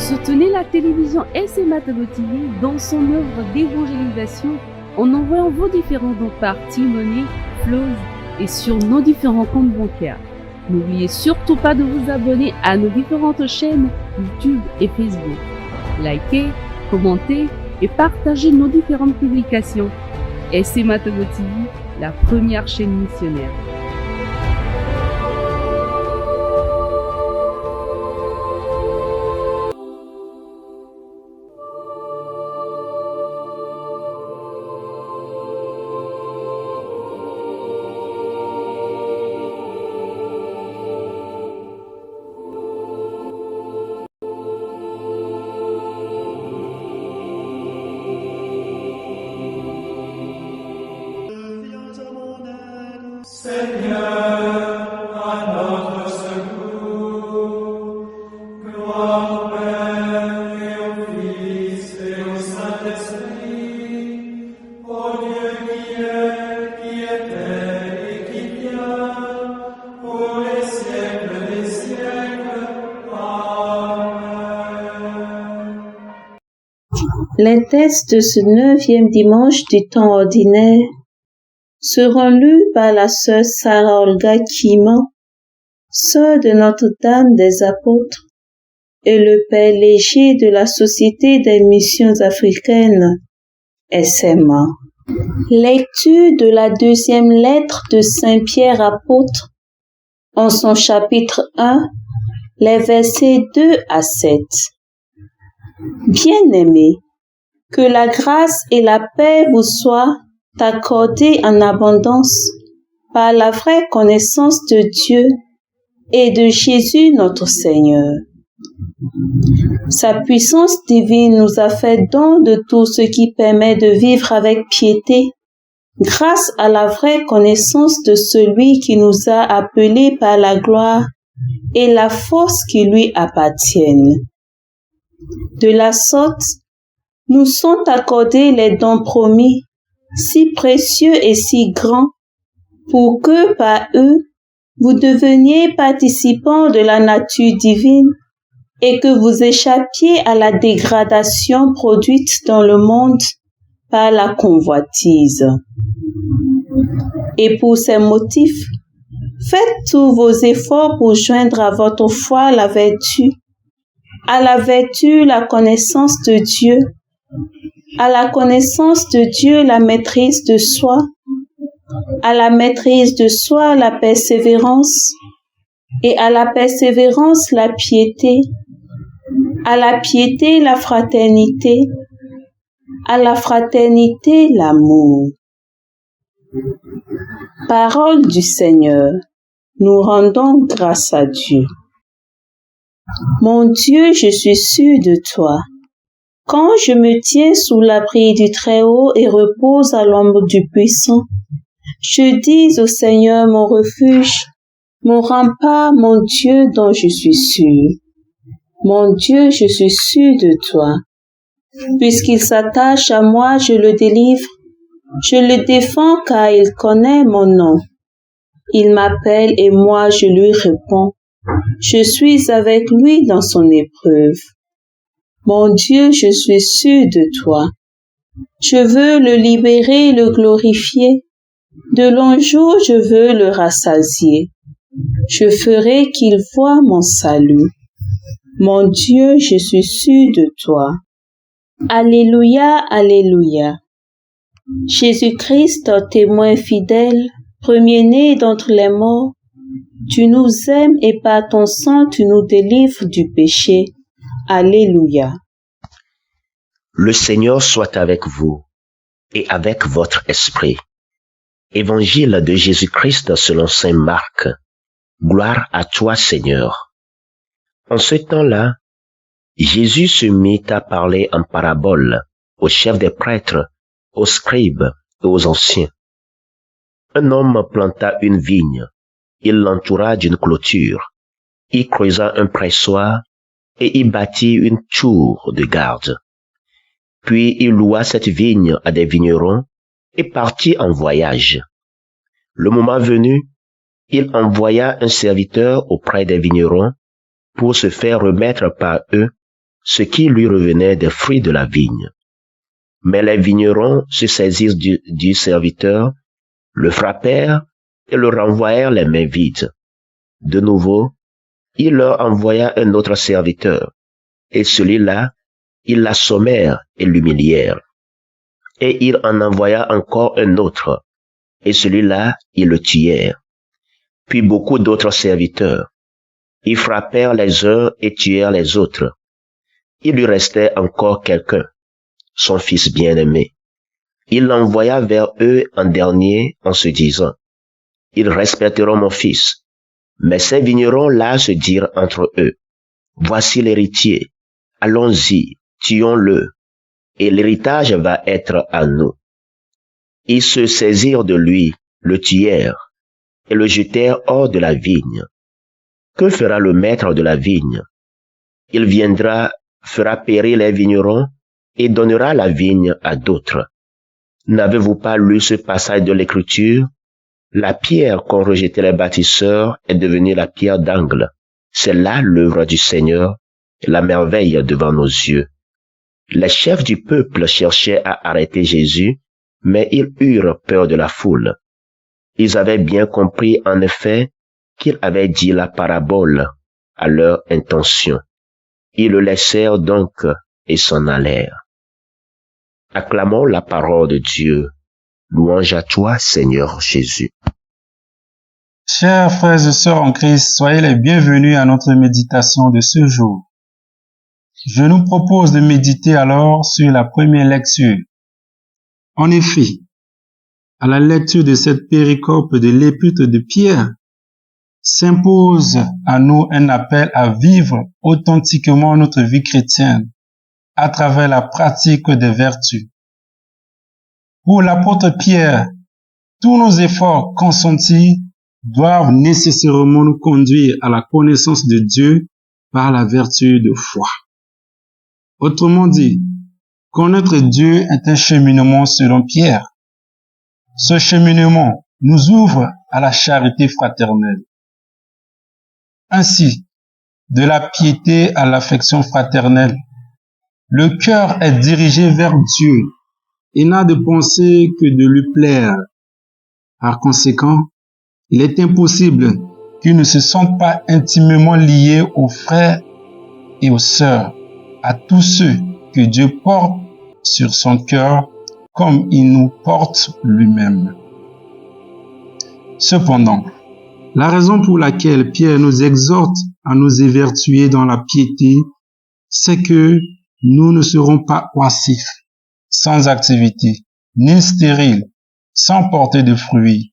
Soutenez la télévision SMA Togo TV dans son œuvre d'évangélisation en envoyant vos différents dons par T-Money, Flows et sur nos différents comptes bancaires. N'oubliez surtout pas de vous abonner à nos différentes chaînes YouTube et Facebook. Likez, commentez et partagez nos différentes publications. SMA Togo TV, la première chaîne missionnaire. Seigneur, à notre secours, gloire au Père et au Fils et au Saint-Esprit, au Dieu qui est, qui était et qui vient, pour les siècles des siècles. Amen. Les textes de ce 9e dimanche du temps ordinaire seront lus par la sœur Sarah Olga Kima, sœur de Notre-Dame des Apôtres, et le père léger de la Société des missions africaines, SMA. Lecture de la 2e lettre de Saint Pierre apôtre, en son chapitre 1, les versets 2 à 7. Bien-aimés, que la grâce et la paix vous soient accordées en abondance par la vraie connaissance de Dieu et de Jésus notre Seigneur. Sa puissance divine nous a fait don de tout ce qui permet de vivre avec piété, grâce à la vraie connaissance de celui qui nous a appelés par la gloire et la force qui lui appartiennent. De la sorte, nous sont accordés les dons promis, si précieux et si grands, pour que par eux, vous deveniez participants de la nature divine et que vous échappiez à la dégradation produite dans le monde par la convoitise. Et pour ces motifs, faites tous vos efforts pour joindre à votre foi la vertu, à la vertu la connaissance de Dieu, à la connaissance de Dieu la maîtrise de soi, à la maîtrise de soi la persévérance, et à la persévérance la piété, à la piété la fraternité, à la fraternité l'amour. Parole du Seigneur, nous rendons grâce à Dieu. Mon Dieu, je suis sûr de toi. Quand je me tiens sous l'abri du Très-Haut et repose à l'ombre du Puissant, je dis au Seigneur mon refuge, mon rempart, mon Dieu dont je suis sûr. Mon Dieu, je suis sûr de toi. Puisqu'il s'attache à moi, je le délivre. Je le défends car il connaît mon nom. Il m'appelle et moi je lui réponds. Je suis avec lui dans son épreuve. Mon Dieu, je suis sûr de toi. Je veux le libérer, le glorifier. De longs jours, je veux le rassasier. Je ferai qu'il voie mon salut. Mon Dieu, je suis sûr de toi. Alléluia, alléluia. Jésus-Christ, témoin fidèle, premier-né d'entre les morts, tu nous aimes et par ton sang tu nous délivres du péché. Alléluia. Le Seigneur soit avec vous et avec votre esprit. Évangile de Jésus-Christ selon saint Marc. Gloire à toi, Seigneur. En ce temps-là, Jésus se mit à parler en parabole aux chefs des prêtres, aux scribes et aux anciens. Un homme planta une vigne, il l'entoura d'une clôture, y creusa un pressoir et y bâtit une tour de garde. Puis il loua cette vigne à des vignerons et partit en voyage. Le moment venu, il envoya un serviteur auprès des vignerons pour se faire remettre par eux ce qui lui revenait des fruits de la vigne. Mais les vignerons se saisirent du serviteur, le frappèrent et le renvoyèrent les mains vides. De nouveau, il leur envoya un autre serviteur, et celui-là, ils l'assommèrent et l'humilièrent. Et il en envoya encore un autre, et celui-là, ils le tuèrent. Puis beaucoup d'autres serviteurs. Ils frappèrent les uns et tuèrent les autres. Il lui restait encore quelqu'un, son fils bien-aimé. Il l'envoya vers eux en dernier en se disant, « Ils respecteront mon fils. » Mais ces vignerons-là se dirent entre eux, « Voici l'héritier, allons-y, tuons-le, et l'héritage va être à nous. » Ils se saisirent de lui, le tuèrent, et le jetèrent hors de la vigne. Que fera le maître de la vigne? Il viendra, fera périr les vignerons, et donnera la vigne à d'autres. N'avez-vous pas lu ce passage de l'Écriture? La pierre qu'ont rejetée les bâtisseurs est devenue la pierre d'angle. C'est là l'œuvre du Seigneur, la merveille devant nos yeux. Les chefs du peuple cherchaient à arrêter Jésus, mais ils eurent peur de la foule. Ils avaient bien compris en effet qu'il avait dit la parabole à leur intention. Ils le laissèrent donc et s'en allèrent. Acclamons la parole de Dieu. Louange à toi, Seigneur Jésus. Chers frères et sœurs en Christ, soyez les bienvenus à notre méditation de ce jour. Je nous propose de méditer alors sur la première lecture. En effet, à la lecture de cette péricope de l'épître de Pierre, s'impose à nous un appel à vivre authentiquement notre vie chrétienne à travers la pratique des vertus. Pour l'apôtre Pierre, tous nos efforts consentis doivent nécessairement nous conduire à la connaissance de Dieu par la vertu de foi. Autrement dit, connaître Dieu est un cheminement selon Pierre. Ce cheminement nous ouvre à la charité fraternelle. Ainsi, de la piété à l'affection fraternelle, le cœur est dirigé vers Dieu et n'a de pensée que de lui plaire. Par conséquent, il est impossible qu'il ne se sente pas intimement lié aux frères et aux sœurs, à tous ceux que Dieu porte sur son cœur comme il nous porte lui-même. Cependant, la raison pour laquelle Pierre nous exhorte à nous évertuer dans la piété, c'est que nous ne serons pas oisifs, sans activité, ni stériles, sans porter de fruits,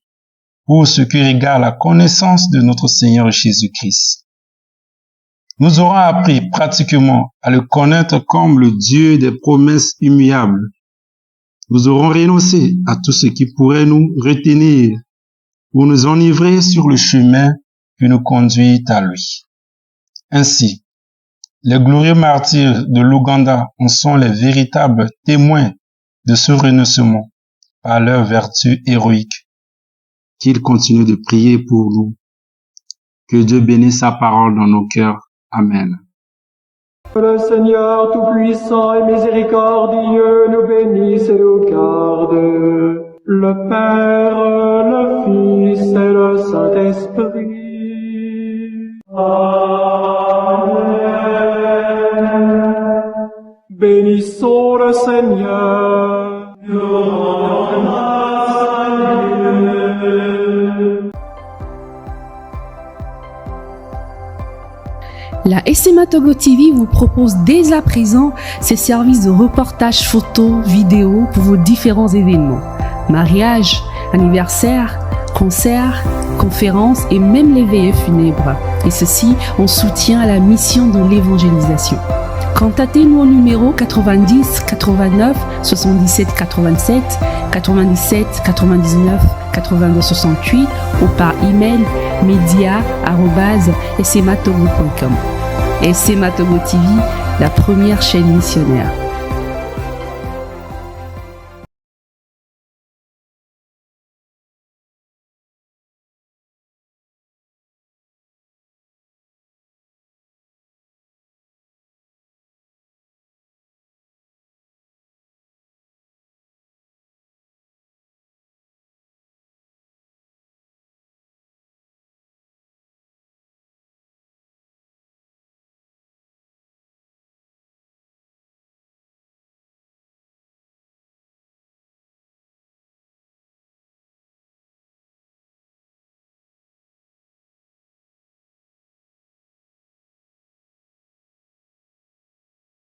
pour ce qui regarde la connaissance de notre Seigneur Jésus-Christ. Nous aurons appris pratiquement à le connaître comme le Dieu des promesses immuables. Nous aurons renoncé à tout ce qui pourrait nous retenir pour nous enivrer sur le chemin qui nous conduit à lui. Ainsi, les glorieux martyrs de l'Ouganda en sont les véritables témoins de ce renoncement par leur vertu héroïque. Qu'ils continuent de prier pour nous. Que Dieu bénisse sa parole dans nos cœurs. Amen. Le Seigneur Tout-Puissant et Miséricordieux nous bénisse et nous garde. Le Père, le Fils et le Saint-Esprit. Amen. Bénissons le Seigneur. Nous rendons grâce à Dieu. La SMA Togo TV vous propose dès à présent ses services de reportage photo, vidéo pour vos différents événements. Mariage, anniversaire, concerts, conférences et même les veillées funèbres. Et ceci en soutien à la mission de l'évangélisation. Contactez-nous au numéro 90 89 77 87 97 99 82 68 ou par email media@smatogo.com. SMA Togo TV, la première chaîne missionnaire.